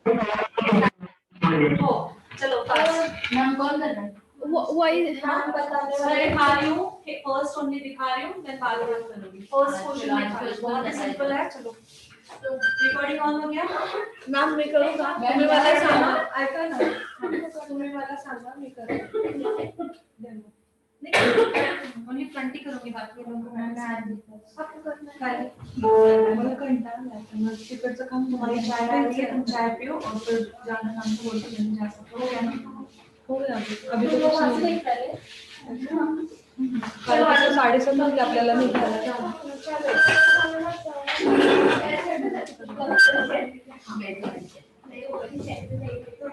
हो चलो नाम कौन कर रहा है? नाम बताने वाले दिखा रही हूँ, फर्स्ट ओनली दिखा रही हूँ, देन बाद में बात करूंगी। फर्स्ट क्वेश्चन बहुत ही सिंपल है। चलो रिकॉर्डिंग ऑन हो गया? नाम मी करूंगा, तुम्ही मला सांगा, ऐका ना, तुम्ही मला सांगा, मी करेन. ओनली फ्रंट ही करूंगी, बाकी लोगों को मला कंटाळा आला, मग तिकडचं काम तुम्हारी चाय आ रही है, तुम चाय पियो और फिर जाना काम को बोलते नहीं जा सकते हो गया ना? हो गया अभी तो कुछ नहीं करे. कल 7:30 वाजले आपल्याला निघायला.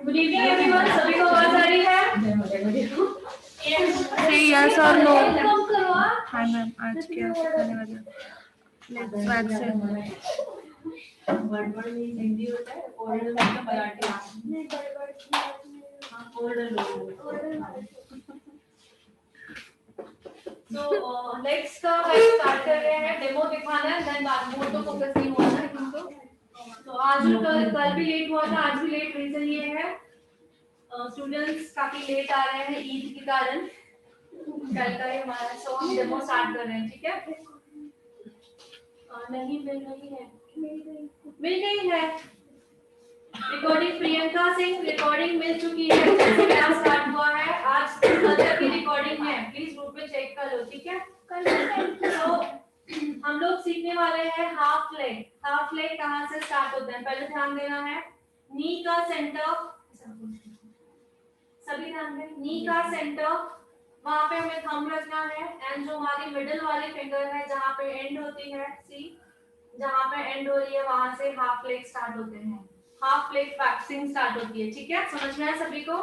गुड इवनिंग एवरीवन, सभी को आवाज आ रही है? यस और नो. हाय मैम, आज क्या सिखाने वाले हो? Let's wax. बड़बड़ में हिंदी होता है, ओरल में मराठी. ओरल. तो नेक्स्ट का स्टार्ट कर रहे हैं, डेमो दिखाना है, देन बाद में तो फोकस नहीं होना है तुमको. तो आज कल भी लेट हुआ था, आज भी लेट. रीजन ये है स्टूडेंट्स काफी लेट आ रहे हैं ईद के कारण. कल का ही हमारा सो हम डेमो स्टार्ट कर रहे हैं, ठीक है? नहीं मिल गई है रिकॉर्डिंग. प्रियंका सिंह रिकॉर्डिंग मिल चुकी है, जैसे क्लास स्टार्ट हुआ है. आज कल तक की रिकॉर्डिंग है, प्लीज ग्रुप में चेक कर लो, ठीक है? तो हम लोग सीखने वाले हैं हाफ लेग. हाफ लेग कहाँ से स्टार्ट होते हैं पहले ध्यान देना है. नी का सेंटर, सभी ध्यान दें, नी का सेंटर वहां पे हमें थंब रखना है. एंड जो हमारी मिडिल वाली फिंगर है जहाँ पे एंड होती है, सी जहाँ पे एंड हो रही है वहां से हाफ लेग स्टार्ट होते हैं. हाफ लेग वैक्सिंग स्टार्ट होती है, ठीक है? समझ में आया सभी को?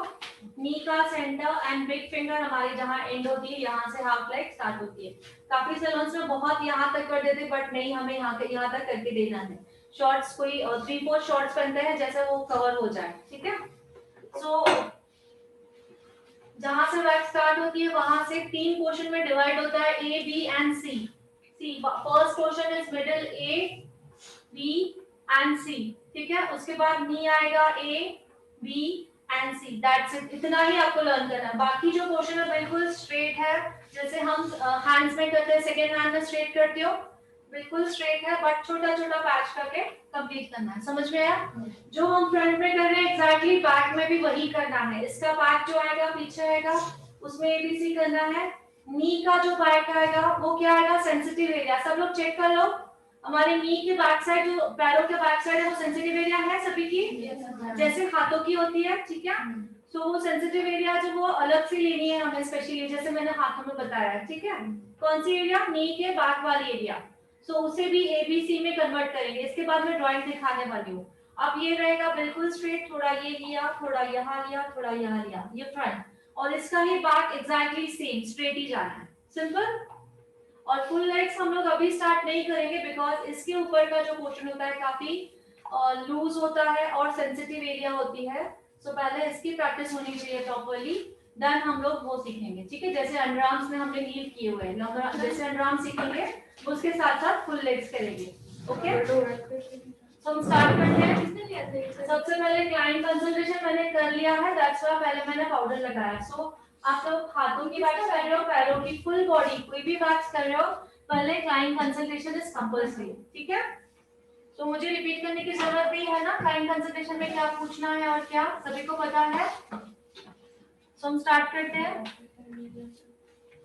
नी का सेंटर एंड बिग फिंगर हमारी जहाँ एंड होती है, यहाँ से हाफ लेग स्टार्ट होती है. काफी सैलून्स में बहुत यहाँ तक कर देते, बट नहीं, हमें यहाँ तक करके देना है. शॉर्ट्स कोई 3-4 शॉर्ट्स पहनते हैं जैसे वो कवर हो जाए, ठीक है? सो जहां से वैक्स स्टार्ट होती है वहां से 3 पोर्शन में डिवाइड होता है, A B and C. First portion is middle A B and C, ठीक है? उसके बाद नी आएगा A B and C. That's it. इतना ही आपको लर्न करना है. बाकी जो पोर्शन है बिल्कुल स्ट्रेट है, जैसे हम हैंड्स में करते हैं, सेकेंड हैंड में स्ट्रेट करते हो, बिल्कुल स्ट्रेट है, बट छोटा छोटा पैच करके कंप्लीट करना है. समझ में आया? जो हम फ्रंट में कर रहे हैं एग्जैक्टली बैक में भी वही करना है. इसका बैक जो आएगा पीछे आएगा, उसमें एबीसी करना है. नी का जो बैक आएगा वो क्या आएगा? Sensitive area. सब लोग चेक कर लो, हमारे नी के बैक साइड, जो पैरों के बैक साइड है, वो सेंसिटिव एरिया है सभी की, जैसे हाथों की होती है, ठीक है? तो वो सेंसिटिव एरिया जो वो अलग से लेनी है हमें स्पेशली, जैसे मैंने हाथों में बताया है, ठीक है? कौन सी एरिया? नी के बैक वाली एरिया. सो उसे भी एबीसी में कन्वर्ट करेंगे. इसके बाद मैं ड्राइंग दिखाने वाली हूँ. अब ये रहेगा बिल्कुल स्ट्रेट, थोड़ा ये लिया, थोड़ा यहाँ लिया, थोड़ा यहाँ लिया, ये फ्रंट. और इसका ही बैक एग्जैक्टली सेम स्ट्रेट ही जाना है. सिंपल. और फुल लेग्स हम लोग अभी स्टार्ट नहीं करेंगे, बिकॉज इसके ऊपर का जो पोर्शन होता है काफी लूज होता है और सेंसिटिव एरिया होती है. सो पहले इसकी प्रैक्टिस होनी चाहिए प्रॉपर्ली, देन हम लोग वो सीखेंगे, ठीक है? जैसे अंडरआर्म्स में हमने नील किए हुए हैं, जैसे अंडरआर्म सीखेंगे उसके साथ साथ फुल लेग्स करेंगे. ओके, तो हम स्टार्ट करते हैं. सबसे पहले क्लाइंट कंसंट्रेशन मैंने कर लिया है, दैट्स व्हाई पहले मैंने पाउडर लगाया. सो आप लोग हाथों की वैक्स कर रहे हो, पैरों की, फुल बॉडी कोई भी वैक्स कर रहे हो, पहले क्लाइंट कंसंट्रेशन इज कंपल्सरी, ठीक है? तो मुझे रिपीट करने की जरूरत नहीं है ना, क्लाइंट कंसंट्रेशन में क्या पूछना है और क्या सभी को पता है. सो हम स्टार्ट करते हैं.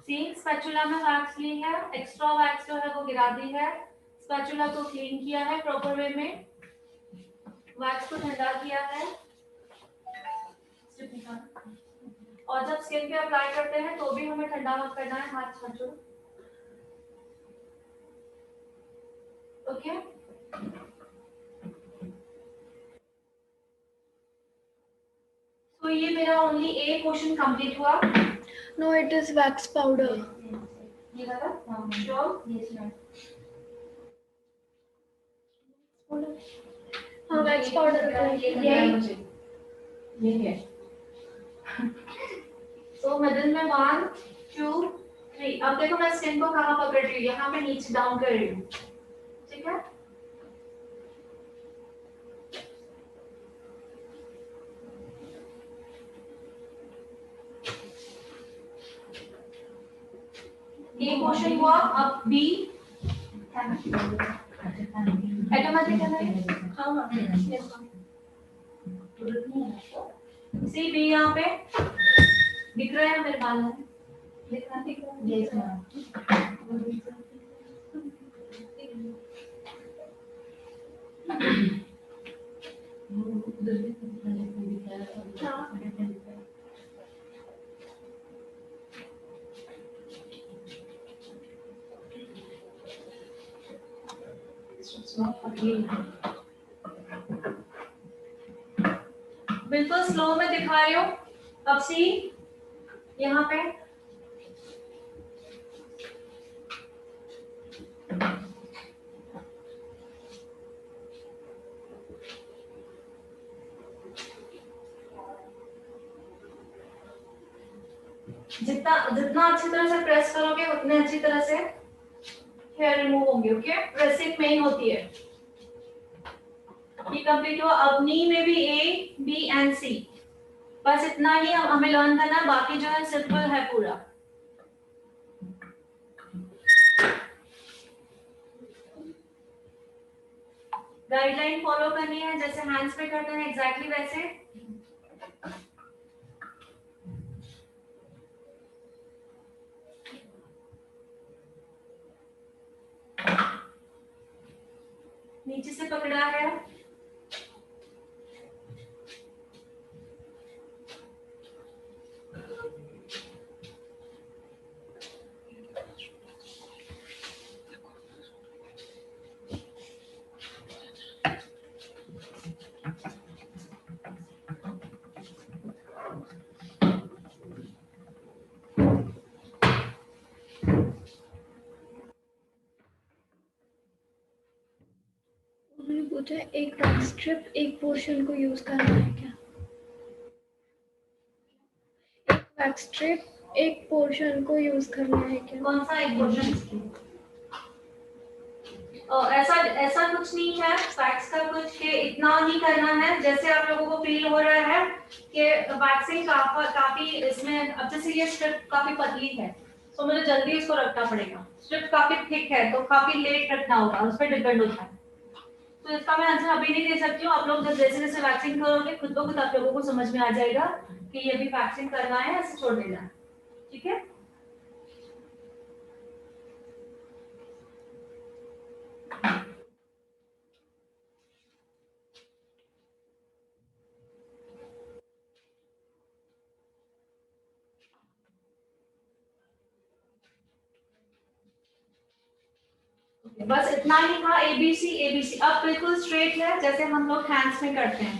सी स्पैचुला में वैक्स ली है, एक्स्ट्रा वैक्स जो है वो गिरा दी है, स्पैचुला को क्लीन किया है प्रॉपर वे में, वैक्स को ठंडा किया है. और जब स्किन पे अप्लाई करते हैं तो भी हमें ठंडा मत करना है, हाथ छाछो. ओके, तो ये मेरा ओनली ए पोर्शन कंप्लीट हुआ. No, it is wax powder. ये वाला? हां श्योर. Yes ma'am. हाँ, वैक्स पाउडर ये है. तो मिडिल में 1 2 3. अब देखो मैं स्किन को कहाँ पकड़ रही हूँ, यहाँ पे नीचे डाउन कर रही हूँ, ठीक है? ए क्वेश्चन हुआ, अब बी ऑटोमेटिक है ना? हाँ हाँ yes, ma'am. सी बी यहाँ पे दिख रहा है मेरे बाल में? दिख रहा है? Yes, ma'am. बिल्कुल स्लो में दिखा रही हूँ। अब सी यहाँ पे जितना जितना अच्छी तरह से प्रेस करोगे उतने अच्छी तरह से हेयर रिमूव होंगे। ओके, प्रेसिंग मेन होती है। ये कंप्लीट हुआ। अब नी में भी ए बी एंड सी, बस इतना ही हमें लर्न करना है, बाकी जो है सिंपल है पूरा। गाइडलाइन फॉलो करनी है, जैसे हैंड्स पे करते हैं एग्जैक्टली वैसे। नीचे से पकड़ा है, उन्होंने पूछा एक वैक्स स्ट्रिप एक पोर्शन को यूज करना है क्या? एक वैक्स स्ट्रिप एक पोर्शन को यूज करना है क्या? कौन सा एक क्वेश्चन? ऐसा ऐसा कुछ नहीं है फैक्ट्स का कुछ कि इतना ही करना है। जैसे आप लोगों को फील हो रहा है कि वैक्सिंग काफी इसमें, अब जैसे ये स्ट्रिप काफी पतली है तो मुझे जल्दी इसको रखना पड़ेगा, स्ट्रिप काफी थिक है तो काफी लेट रखना होगा, उस पर डिपेंड होता है। तो इसका मैं आंसर अभी नहीं दे सकती हूँ। आप लोग जब जैसे जैसे वैक्सिंग करोगे खुद ब खुद आप लोगों को समझ में आ जाएगा कि ये भी वैक्सिंग करना है, ऐसे छोड़ देना है। ठीक है, बस इतना ही था। एबीसी एबीसी अब बिल्कुल स्ट्रेट है जैसे हम लोग हैंड्स में करते हैं,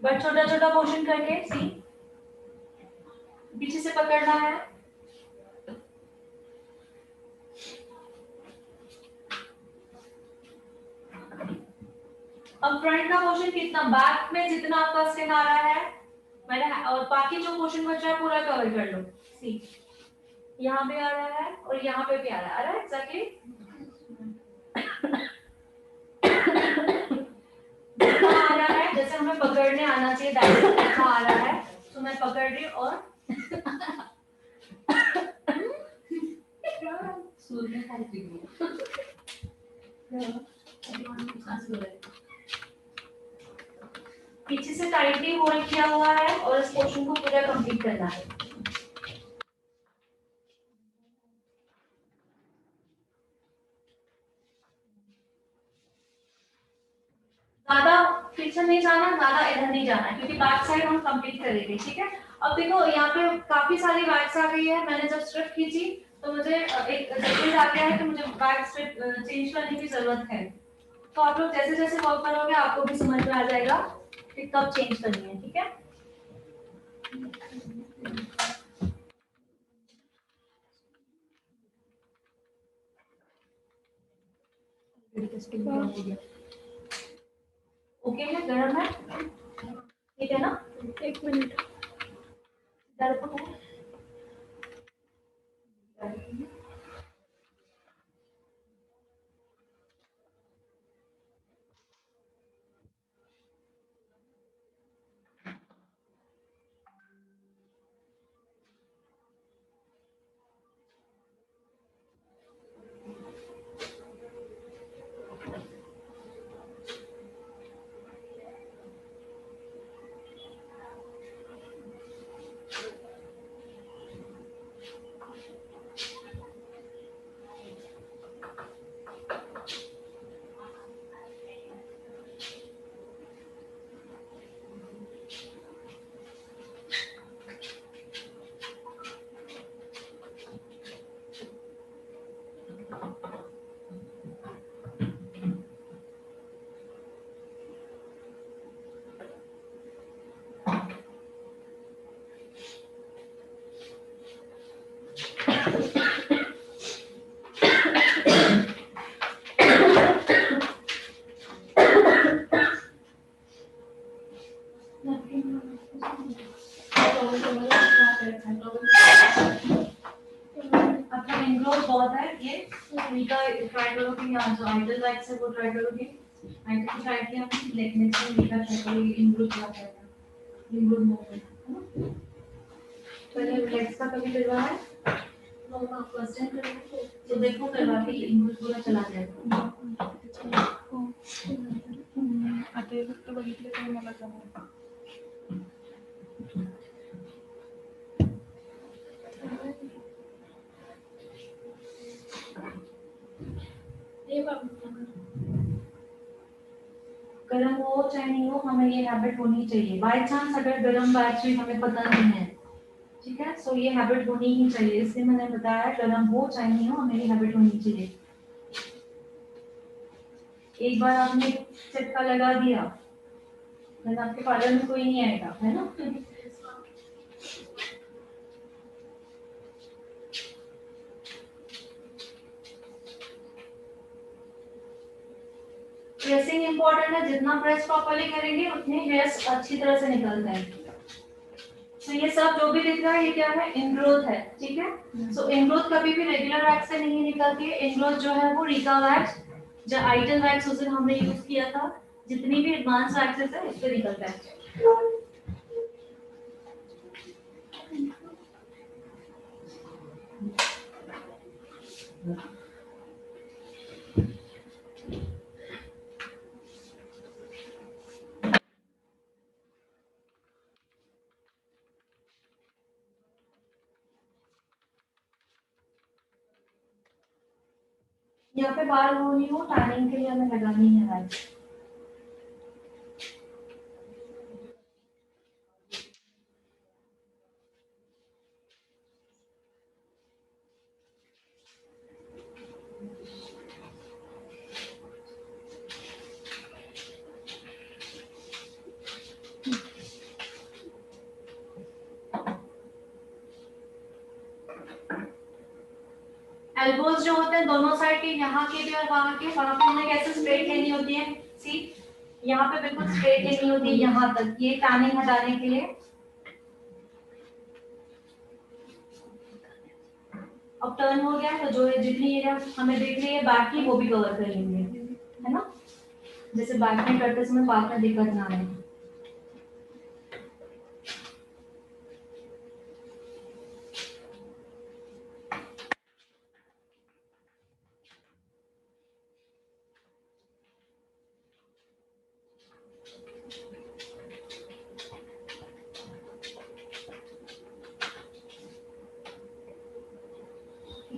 बट छोटा छोटा पोर्शन करके। सी पीछे से पकड़ना है, अब फ्रंट का पोर्शन कितना, बैक में जितना आपका स्किन आ रहा है मैंने, और बाकी जो पोर्शन बच रहा है पूरा कवर कर लो। सी यहाँ पे आ रहा है और यहाँ पे भी आ रहा है एग्जैक्टली। जितना आ रहा है जैसे हमें पकड़ने आना चाहिए, डायरेक्ट आ रहा है तो मैं पकड़ रही हूँ और पीछे से टाइटली होल्ड किया हुआ है और इस पोर्शन को पूरा कंप्लीट करना है। ज्यादा पीछे नहीं जाना, ज्यादा इधर नहीं जाना, क्योंकि बैक साइड हम कंप्लीट करेंगे। ठीक है, अब देखो यहाँ पे काफी सारी बैग्स आ गई है। मैंने जब स्ट्रिप खींची तो मुझे एक जल्दी आ गया है कि मुझे बैग स्ट्रिप चेंज करने की जरूरत है। तो आप लोग जैसे जैसे वर्क करोगे आपको भी समझ में आ जाएगा कि कब चेंज करनी है। ठीक है, ओके है, गर्म है, ठीक है ना? एक मिनट। गर्म है। अपना इंग्रोथ बहुत है ये मीका ट्राई करोगे या जो आइडल वैक्स है वो ट्राई करोगे आइडल ट्राई किया हमने नेक्स्ट में मीका ट्राई करोगे इंग्रोथ क्या है इंग्रोथ मूवमेंट है ना पहले रिलैक्स का कभी करवा है फर्स्ट टाइम करोगे तो देखो करवा के इंग्रोथ पूरा चला जाएगा आता हे फक्त बघितले तर मला जमलं. गर्म हो चाहे नहीं हो हमें ये हैबिट होनी चाहिए बाय चांस अगर गर्म बैच भी हमें पता नहीं है ठीक है सो ये हैबिट होनी ही चाहिए इसलिए मैंने बताया गर्म हो चाहे नहीं हो हमें ये हैबिट होनी चाहिए एक बार आपने चटका लगा दिया then आपके पार्लर में कोई नहीं आएगा है ना प्रेसिंग इंपॉर्टेंट है जितना प्रेस प्रॉपर्ली करेंगे उतने हेयर्स अच्छी तरह से निकल जाएंगे तो ये सब जो भी दिख रहा है ये क्या है इनग्रोथ है ठीक है सो इनग्रोथ कभी भी रेगुलर वैक्स से नहीं निकलती है इनग्रोथ जो है वो रीका वैक्स जो आइडल वैक्स उस दिन हमने यूज किया था जितनी भी एडवांस वैक्सेस है इससे निकलता है यहाँ पे बाल होनी हो टैनिंग के लिए हमें लगानी है वैक्स एल्बोज जो होते हैं दोनों साइड के यहाँ के भी और वहाँ पे हमें कैसे स्ट्रेट लेनी होती है सी यहाँ पे बिल्कुल स्ट्रेट लेनी होती है यहाँ तक ये टैनिंग हटाने के लिए अब टर्न हो गया तो जो जितनी एरिया हमें देख रही है बैक की वो भी कवर कर लेंगे है ना जैसे बैक में करते समय बात में दिक्कत ना आए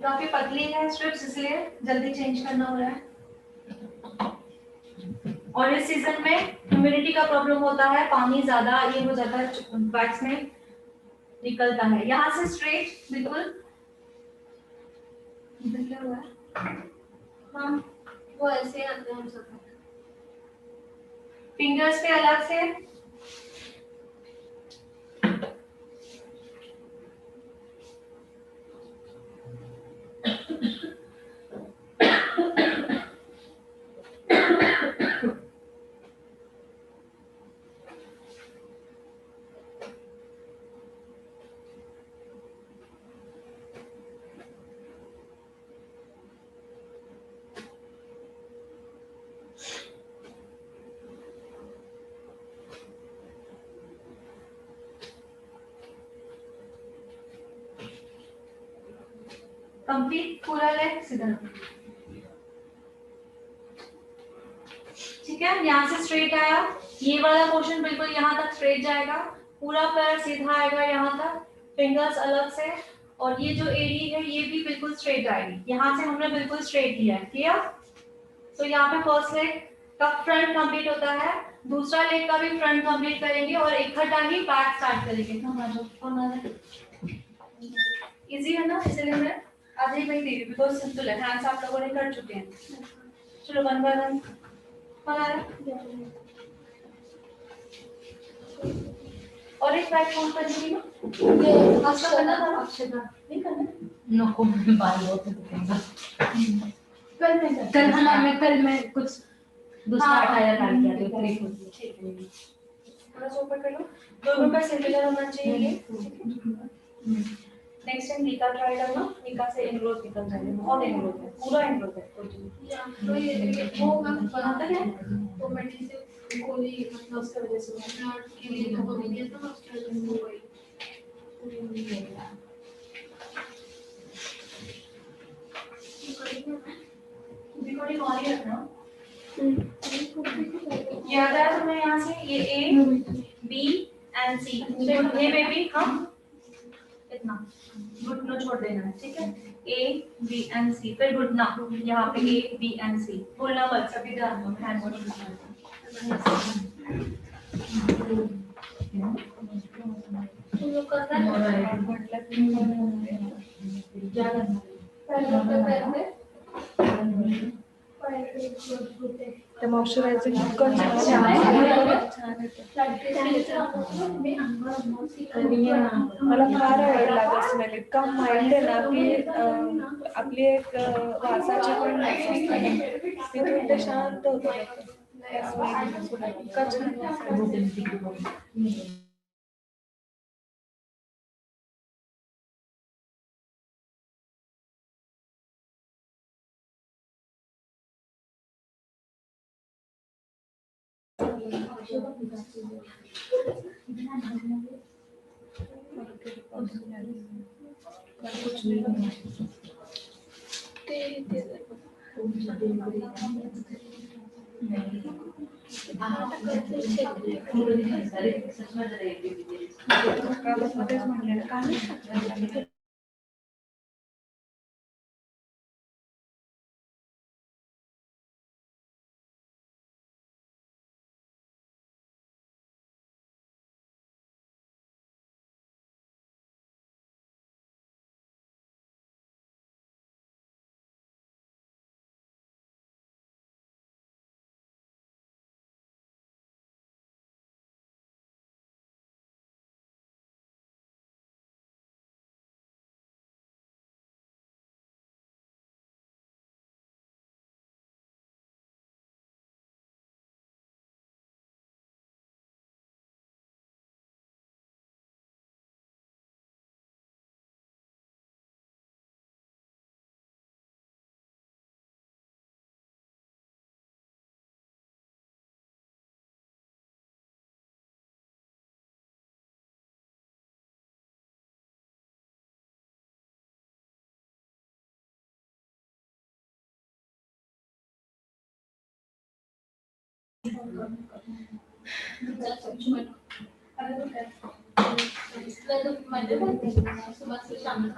काफी पतली है स्ट्रिप्स इसलिए जल्दी चेंज करना हो रहा है और इस सीजन में ह्यूमिडिटी का प्रॉब्लम होता है पानी ज्यादा ये हो जाता है वैक्स में निकलता है यहाँ से स्ट्रेट बिल्कुल इधर क्या हुआ है मैम वो ऐसे आते हैं सब फिंगर्स पे अलग से कंप्लीट पूरा लेग सीधा ठीक है यहाँ से स्ट्रेट आया ये वाला पोर्शन बिल्कुल यहाँ तक स्ट्रेट जाएगा पूरा पैर सीधा आएगा यहाँ तक फिंगर्स अलग से और ये जो एरी है ये भी बिल्कुल स्ट्रेट आएगी यहाँ से हमने बिल्कुल स्ट्रेट किया है क्लियर तो यहाँ पे फर्स्ट लेग का फ्रंट कंप्लीट होता है दूसरा लेग का भी फ्रंट कंप्लीट करेंगे और इकट्ठा ही बैक स्टार्ट करेंगे इजी है ना इसलिए मैं आधे ही दे रही बिकॉज सिंपल है हैंड्स आप लोगों ने कर चुके हैं चलो वन बाय वन और एक बैक काउंट करेंगे ना ये आपका करना था अक्षता नहीं करना नको बाल बहुत दुखेगा कल मैं कुछ दूसरा हटाया डाल दिया तो ट्रिक होती है थोड़ा सा ऊपर कर लो, दोनों का सिमिलर होना चाहिए ये। नेक्स्ट टाइम निका ट्राई करना, निका से इनग्रोथ निकल जाएगा, बहुत इनग्रोथ है, पूरा इनग्रोथ है तो ये वो हम बनाते हैं तो मैंने इसे गोली मतलब उसकी वजह से ब्लड के लिए तो गोली दिया था उसकी वजह से वो रिकॉर्डिंग ऑन ही रखना। याद आया तुम्हें यहाँ से ये A B एंड C ये बेबी हम इतना घुटनों छोड़ देना है, ठीक है। A B एंड C फिर घुटना यहाँ पे A B एंड C बोलना मत, सभी ध्यान दो हैंड तुम लोग कर रहे हैं ते मॉइश्चरायझिंग कौन सा मला फार आवडला स्मेल, इतका माइल्ड आहे ना की आपली एक वासाची पण वास असते, तिथून ते शांत होतं त्या स्मेल, इतका छान वास आहे. सुबह से शाम मी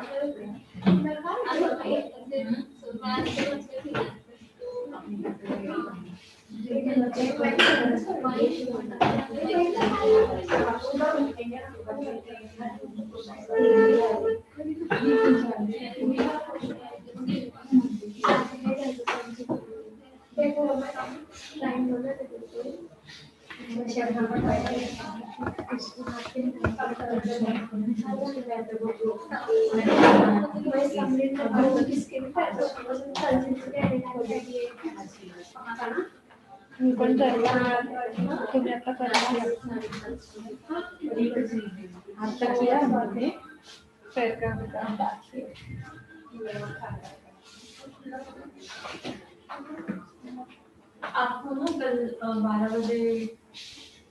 पण तुम्ही आता करणार आता किया हमने फिर का आपको ना कल 12 बजे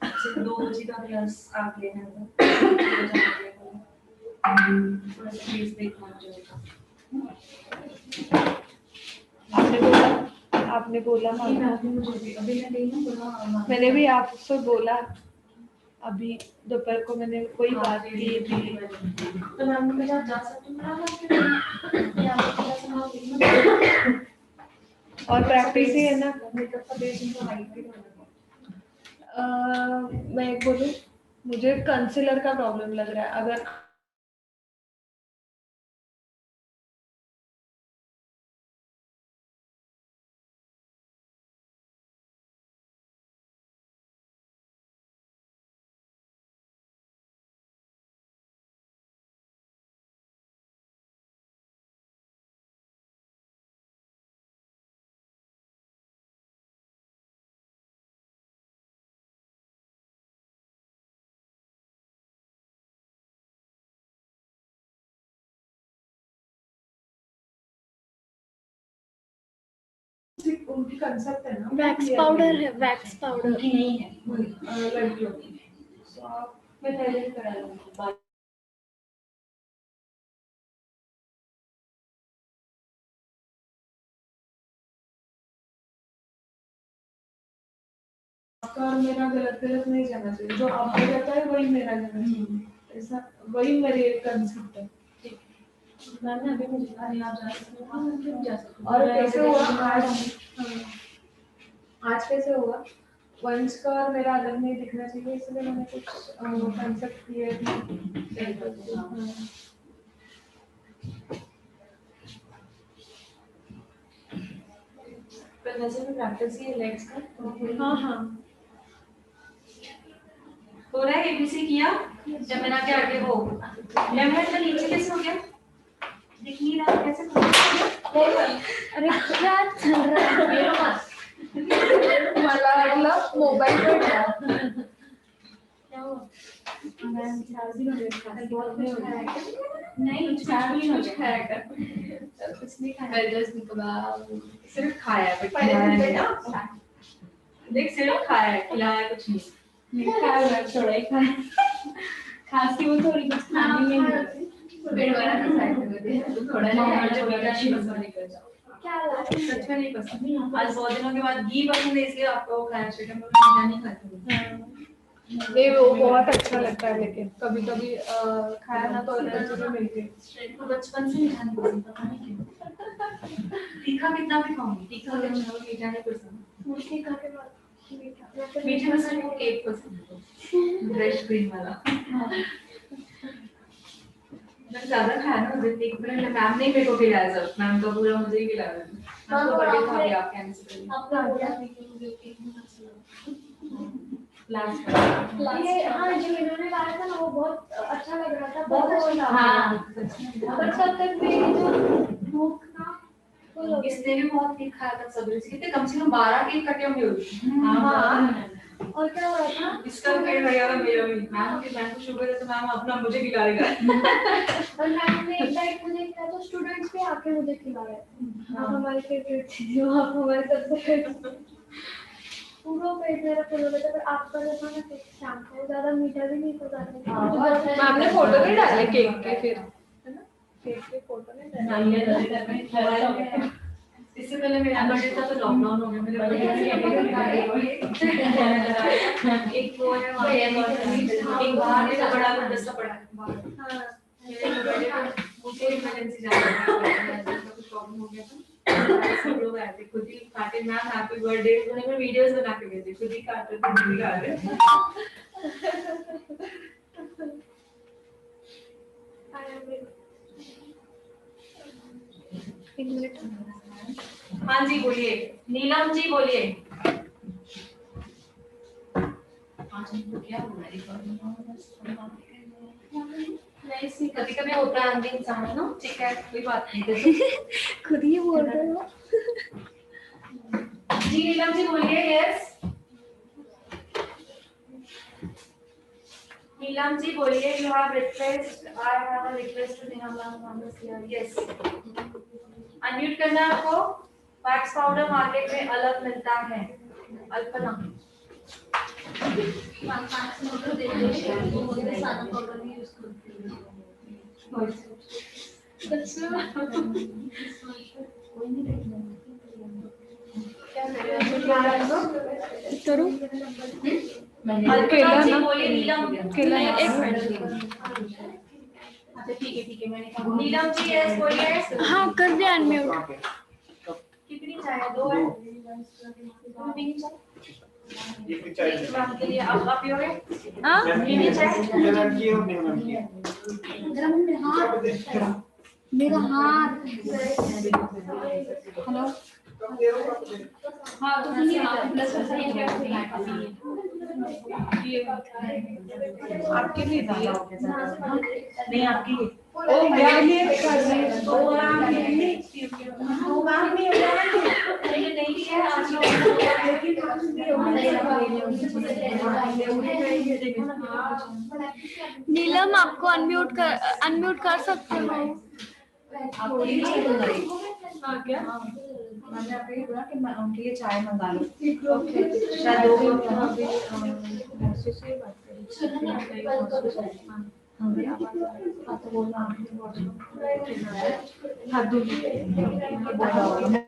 से 2 बजे का क्लास आप लेना है थोड़ा सा प्लीज देखना चाहिए। आपने बोला ना, अभी मैं नहीं बोला मैंने भी आपसे बोला, अभी दोपहर को मैंने कोई बात की थी, तो मैम के साथ जा सकती हूँ और प्रैक्टिस ही है ना। मेकअप का बेस इनको हाइट भी मैं एक बोलूँ, मुझे कंसीलर का प्रॉब्लम लग रहा है, अगर उनकी कंसेप्ट है ना वैक्स पाउडर है, वैक्स पाउडर। उनकी नहीं है लड़कियों की। तो आप मैं पहले ही करा लूँगी। आपका और मेरा गलत गलत नहीं जाना चाहिए, जो आपको जाता है वही मेरा जाना चाहिए, ऐसा वही मेरे कंसेप्ट है। मैम ने अभी मुझे कहा नहीं आप जा सकते हो, हाँ मैं क्यों जा सकती हूँ। और कैसे हुआ आज कैसे हुआ वंश का और मेरा अलग नहीं दिखना चाहिए, इसलिए मैंने कुछ कंसेप्ट क्लियर किया। वैसे भी प्रैक्टिस ही है लेग्स का। हाँ हाँ हो रहा है। एबीसी किया जमुना के आगे वो लेमन का नीचे कैसे हो गया, दिख नहीं रहा कैसे हो गया? अरे क्या चल रहा है? मेरे पास मला वाटलं मोबाईल पे क्या हुआ? मैं 4 दिन हो गए बहुत नहीं हो रहा नहीं 4 दिन हो गए कुछ नहीं खाया सिर्फ खाया है खिलाया देख सिर्फ खाया है खिलाया कुछ नहीं खाया थोड़ा ही खाया खास की वो थोड़ी कुछ खानी नहीं पेट भरा था साइड थोड़ा नहीं पसंद क्या ला सच में नहीं पसंद। आज बहुत दिनों के बाद घी पसंद है इसलिए आपको खाया चिकन मैं नहीं खाती। नहीं वो बहुत अच्छा लगता है, लेकिन कभी कभी खाया ना तो एनर्जी भी मिलती है। बचपन से नहीं खाने पसंद पता नहीं क्यों। तीखा कितना भी खाऊंगी तीखा के मुझे मीठा नहीं पसंद। मुझे खा के बाद मीठे में सिर्फ केक पसंद है फ्रेश क्रीम वाला। मैं ज्यादा खाया ना मुझे एक मिनट मैम ने मेरे को खिलाया सब मैम का पूरा मुझे ही खिलाया मैम को बर्थडे था भी आप कैंसिल आपका बोला कि मुझे केक नहीं अच्छा लास्ट ये हाँ जो इन्होंने लाया था ना वो बहुत अच्छा लग रहा था, बहुत अच्छा था। हाँ पर तब तक मेरी जो भूख ना फुल हो गई। इसने भी बहुत केक खाया था सब कितने कम से कम 12 केक कटे होंगे उसके। हाँ और क्या हो रहा था इसका पेट भर गया था मेरा भी मैम के मैम को शुगर है तो मैम अपना मुझे खिलाएगा। और मैम ने एक टाइम मुझे खिलाया तो स्टूडेंट्स भी आके मुझे खिला रहे थे। आप हमारे फेवरेट थी, आप हमारे सबसे फेवरेट। पूरा पेट मेरा फुल हो गया था, पर आपका जो था ना केक शाम को ज्यादा मीठा भी नहीं था ज्यादा। मैम ने फोटो नहीं डाले केक के, फिर है ना केक के फोटो नहीं डाले। इससे पहले मेरा बर्थडे था तो लॉकडाउन हो गया मेरे बर्थडे एक वो है वहाँ एक बाहर में बड़ा गुलदस्ता पड़ा है बाहर। मेरे बर्थडे पे मुझे इमरजेंसी जाना था कुछ प्रॉब्लम हो गया था सब लोग आए थे खुद ही काटे मैम हैप्पी बर्थडे उन्होंने मेरे वीडियोस बना के भेजे खुद ही काटे थे खुद ही काटे। एक मिनट हाँ जी बोलिए नीलम जी बोलिए। नहीं सी कभी कभी होता है अंतिम इंसान ना ठीक है कोई बात नहीं खुद ही बोल रहे हो। जी नीलम जी बोलिए यस नीलम जी बोलिए you have request I have a request to Neelam yes unmute करना है आपको। वैक्स पाउडर मार्केट में अलग मिलता है अल्पना करूँ अल्पना जी बोलिए नीलम एक अच्छा ठीक है मैंने कहा नीलम जी यस बोलिए। हाँ कर दिया अनम्यूट। कितनी चाय है 2 है के लिए आप पियोगे हाँ मेरा हाथ हेलो हाँ तो नहीं प्लस आपके लिए ज्यादा हो गया नहीं आपके लिए ओ मेरे लिए तो मैम नहीं हो जाएगा ये नहीं है आज नीलम आपको अनम्यूट कर सकते हो। आपको ये चाय मंगाई? हाँ क्या? मैंने आपको ये बोला कि मैं उनके लिए चाय मंगा लो। ओके शायद 2 कप बना। अभी मौसी से ही बात करी थी मौसी से। हाँ हाँ मेरी आवाज आ रही है। हाँ, तो बोलना आपने वॉशरूम हाथ धोने के लिए बोला होगा।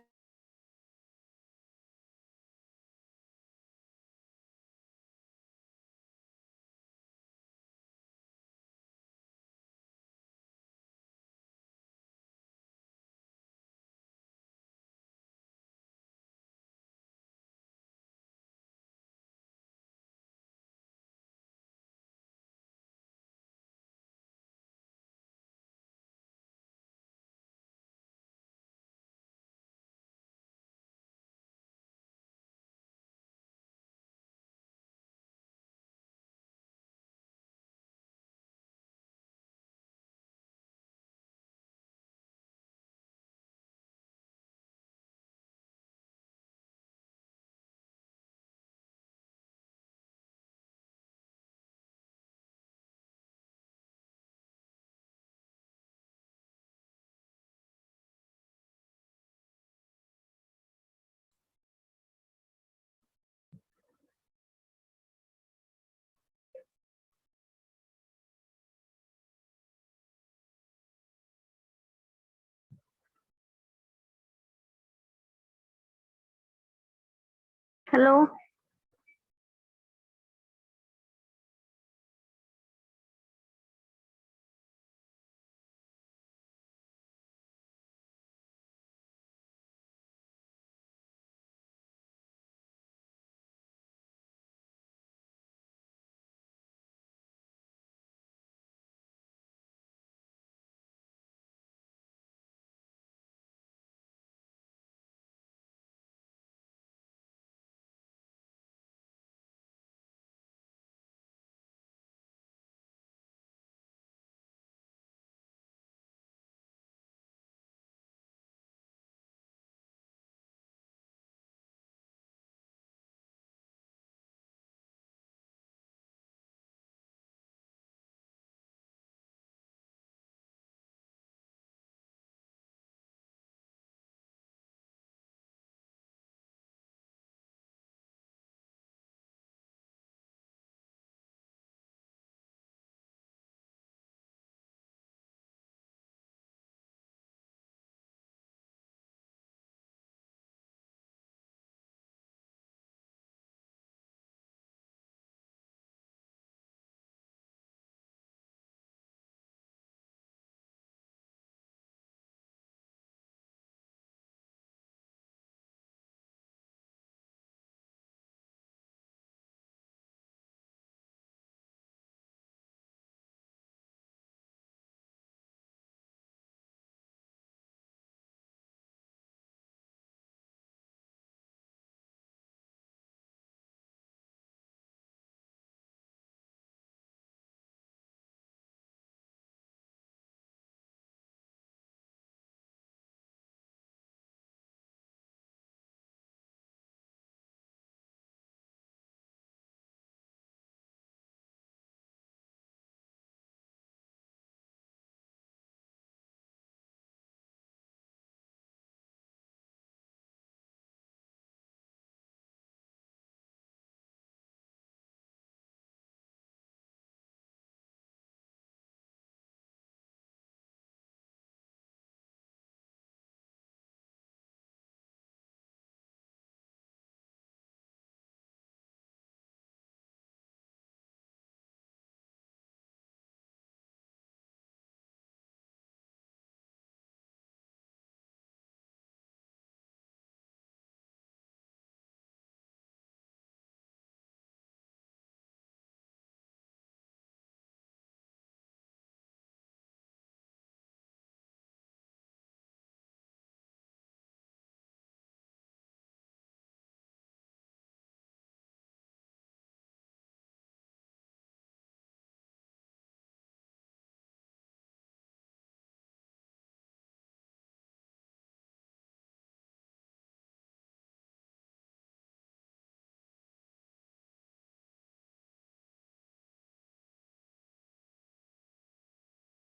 हेलो।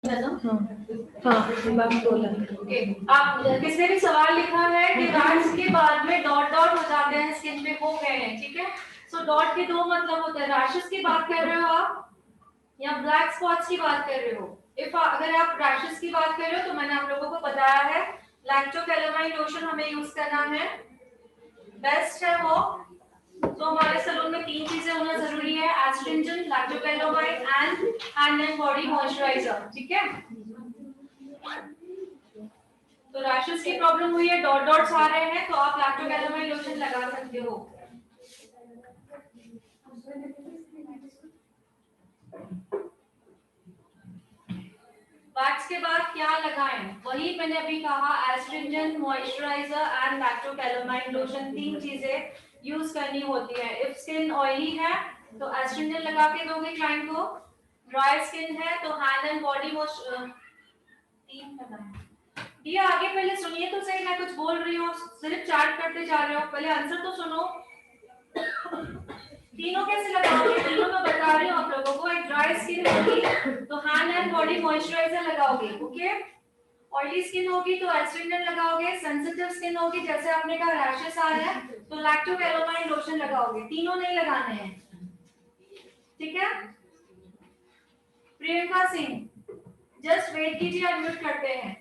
है ना? हाँ मैम बोला। ओके, आप किसने भी सवाल लिखा है कि रैश के बाद में डॉट डॉट हो जाते हैं स्किन पे, हो गए हैं, ठीक है? सो डॉट के दो मतलब होते हैं, रैशेस की बात कर रहे हो आप या ब्लैक स्पॉट्स की बात कर रहे हो? अगर आप रैशेस की बात कर रहे हो तो मैंने आप लोगों को बताया है लैक्टोकैलामाइन लोशन हमें यूज करना है, बेस्ट है वो। तो हमारे सलून में 3 चीजें होना जरूरी है, astringent, Lacto Calamine and hand and body moisturiser, ठीक है? तो रैशेस की प्रॉब्लम हुई है, डॉट डॉट्स आ रहे हैं, तो आप लैक्टोकैलामाइन लोशन लगा सकते हो। वैक्स के बाद क्या लगाएं? वही मैंने अभी कहा, astringent, moisturiser and Lacto Calamine lotion, 3 चीजें यूज करनी होती है। इफ स्किन ऑयली है तो एस्ट्रिंजेंट लगा के दोगे क्लाइंट को, ड्राई स्किन है तो हैंड एंड बॉडी वॉश 3 लगाएं। ये आगे पहले सुनिए तो सही, मैं कुछ बोल रही हूँ, सिर्फ चार्ट करते जा रहे हो, पहले आंसर तो सुनो। तीनों कैसे लगाओगे? तीनों मैं बता रही हूँ आप लोगों को। एक ड्राई स्किन होगी तो हैंड एंड बॉडी मॉइस्चराइजर लगाओगे, ओके? ऑयली स्किन होगी तो एस्ट्रिंजेंट लगाओगे, सेंसिटिव स्किन होगी जैसे आपने कहा रैशेस आ रहे हैं तो लैक्टोकैलामाइन लोशन लगाओगे। तीनों नहीं लगाने हैं, ठीक है? प्रियंका सिंह, जस्ट वेट कीजिए, अनम्यूट करते हैं।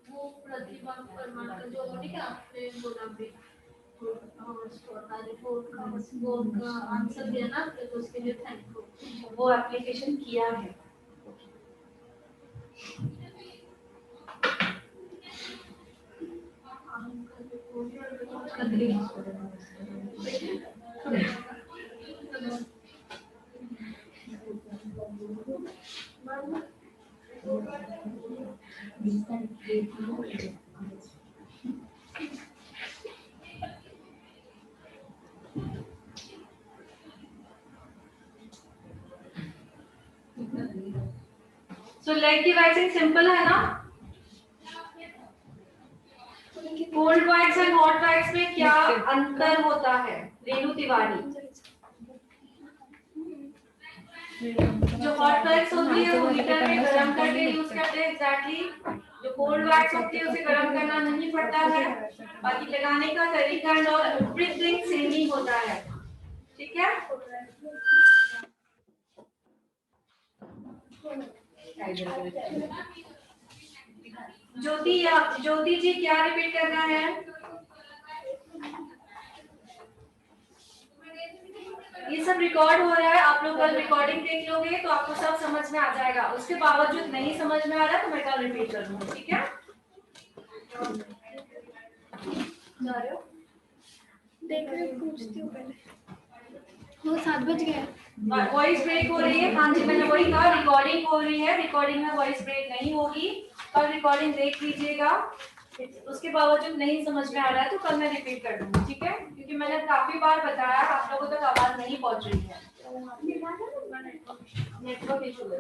वो प्रतिभा परमार जो ठीक है आपने बोला भी रिपोर्ट का आंसर दिया ना, तो उसके लिए थैंक यू। वो एप्लीकेशन किया है। सो लेग की वैक्सिंग सिंपल है ना? Cold wax and hot wax में क्या अंतर होता है? रेणु तिवारी, जो हॉट वैक्स होती है वो हीटर में गर्म करके यूज करते हैं एग्जैक्टली। जो कोल्ड वैक्स होती है उसे गर्म करना नहीं पड़ता है, बाकी लगाने का तरीका और एवरीथिंग सेम ही होता है, ठीक है? ज्योति जी क्या रिपीट करना है? ये सब रिकॉर्ड हो रहा है, आप लोग कल रिकॉर्डिंग देख लोगे तो आपको सब समझ में आ जाएगा। उसके बावजूद नहीं समझ में आ रहा तो मैं कल रिपीट कर दूंगी, ठीक है? जा रहे हो? देख रहे हो, पूछती हूँ पहले। वो 7 बज गए। वॉइस ब्रेक हो रही है, हाँ जी मैंने वही कहा, रिकॉर्डिंग हो रही है, रिकॉर्डिंग में वॉइस ब्रेक नहीं होगी। कल रिकॉर्डिंग देख लीजिएगा, उसके बावजूद नहीं समझ में आ रहा है तो कल मैं रिपीट कर दूंगी, ठीक है? क्योंकि मैंने काफी बार बताया, आप लोगों तक आवाज नहीं पहुंच रही है, नेटवर्क इशू है।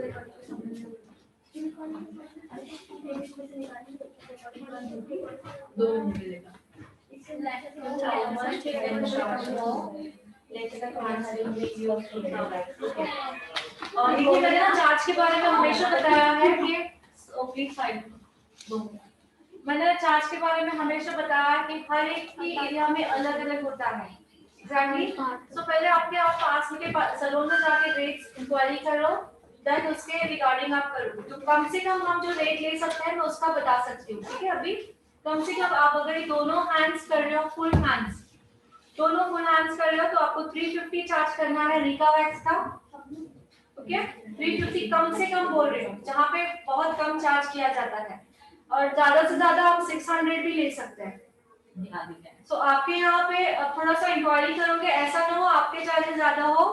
2 मिनट मिलेगा। और देखिए मैंने ना चार्ज के बारे में हमेशा बताया है कि प्लीज साइड, मैंने चार्ज के बारे में हमेशा बताया कि हर एक की एरिया में अलग अलग होता है, एग्जैक्टली। सो पहले आपके आप पास के सैलून में जाके रेट इंक्वायरी करो, देन उसके रिगार्डिंग आप करो। तो कम से कम हम जो रेट ले सकते हैं मैं उसका बता सकती हूँ, ठीक है? अभी कम से कम आप अगर दोनों हैंड्स कर रहे हो, फुल हैंड्स, दोनों फुल हैंड्स कर रहे हो तो आपको 350 चार्ज करना है रिका वैक्स का, ओके? 350 कम से कम बोल रही हूँ, जहाँ पे बहुत कम चार्ज किया जाता है, और ज्यादा से ज्यादा आप 600 भी ले सकते हैं। तो आपके यहाँ पे थोड़ा सा इंक्वायरी करोगे, ऐसा ना हो आपके चार्जेस ज्यादा हो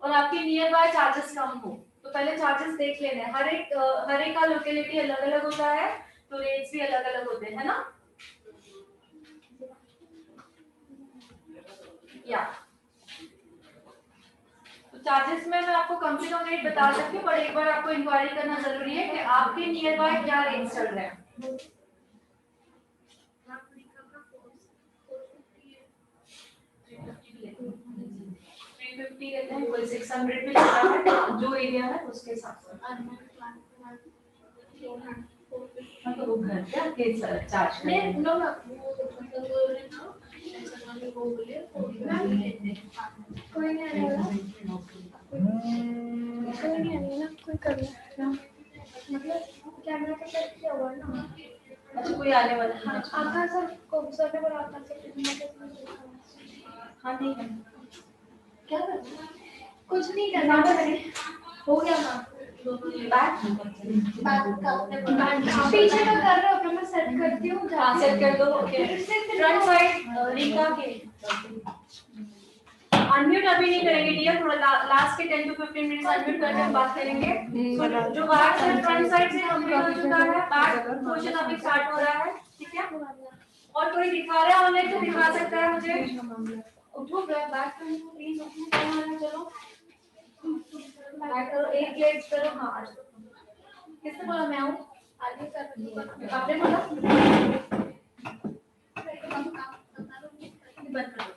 और आपके नियर बाय चार्जेस कम हो। तो पहले चार्जेस देख लेने, हर एक का लोकेलिटी अलग अलग होता है तो रेट्स भी अलग अलग होते हैं, है ना? या तो चार्जेस में मैं आपको कम से कम रेट बता सकती हूँ, पर एक बार आपको इंक्वायरी करना जरूरी है कि आपके नियर बाय क्या रेट चल रहे हैं। 550 लेते हैं, कोई 600 भी लेता है, जो एरिया है उसके हिसाब से। हाँ, तो वो घर क्या के चार्ज नहीं करेंगे? नो ना मतलब वो ना ऐसा वाले वो बोले कोई नहीं आने वाला कोई नहीं आने वाला कोई कर ले मतलब कैमरा का सेट किया हुआ है ना अच्छा, कोई आने वाला है? आका सर को सर ने बोला आका सर हाँ, नहीं है। क्या कर कुछ नहीं करना हो गया ना? बैक पीछे का कर रहे हो क्या मैं सेट करती हूँ हाँ, सेट कर दो। ओके, फ्रंट साइड रीका के अनम्यूट अभी नहीं करेंगे डियर, थोड़ा लास्ट के 10 to 15 मिनट्स अनम्यूट करके हम बात करेंगे। तो जो बैक साइड फ्रंट साइड से कंप्लीट हो चुका है, बैक क्वेश्चन अभी स्टार्ट हो रहा है, ठीक है? और कोई दिखा रहा है ऑनलाइन तो दिखा सकता है मुझे। उठो बैक प्लीज, उठो टाइम आ रहा है, चलो बैक करो, एक प्लेट करो। हाँ, आज किसने बोला मैं आऊँ? आगे कर आपने बोला? बंद करो।